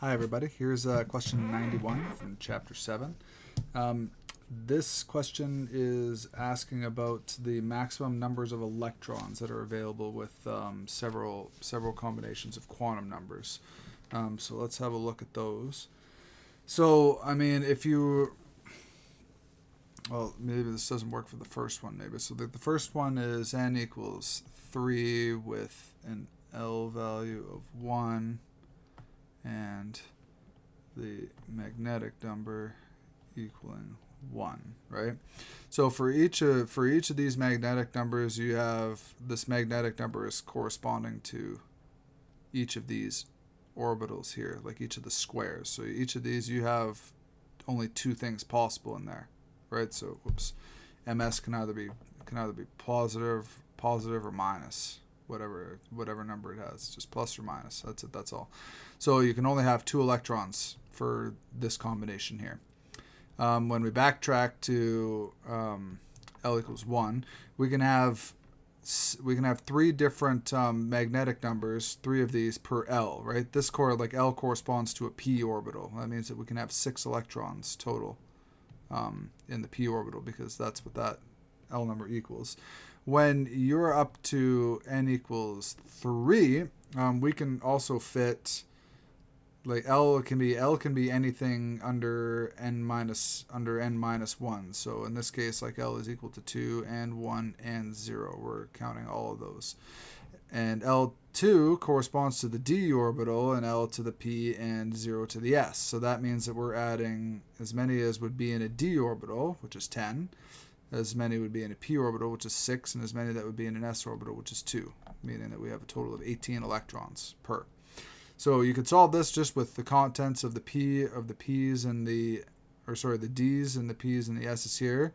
Hi everybody, here's question 91 from chapter 7. This question is asking about the maximum numbers of electrons that are available with several combinations of quantum numbers. So let's have a look at those. So, I mean, well, maybe this doesn't work for the first one, maybe. So the first one is n equals 3 with an L value of 1 and the magnetic number equaling 1, right? So for each of these magnetic numbers, you have this magnetic number is corresponding to each of these orbitals here, like each of the squares. So each of these, you have only two things possible in there, right? So ms can either be positive or minus, whatever number it has, just plus or minus. That's it. That's all. So you can only have two electrons for this combination here. When we backtrack to L equals 1, we can have three different magnetic numbers, three of these per L, right? This like L corresponds to a p orbital. That means that we can have 6 electrons total in the p orbital, because that's what that L number equals. When you're up to n equals 3, we can also fit, like L can be anything under n minus 1. So in this case, like L is equal to 2 and 1 and 0. We're counting all of those. And L2 corresponds to the d orbital, and L to the p, and 0 to the s. So that means that we're adding as many as would be in a d orbital, which is 10, as many would be in a p orbital, which is 6, and as many that would be in an s orbital, which is 2, meaning that we have a total of 18 electrons per. So you could solve this just with the contents of the d's and the p's and the s's here.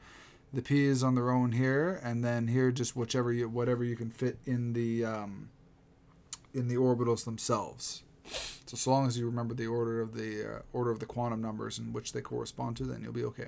The p's on their own here, and then here just whatever you can fit in the orbitals themselves. So long as you remember the order of the quantum numbers in which they correspond to, then you'll be okay.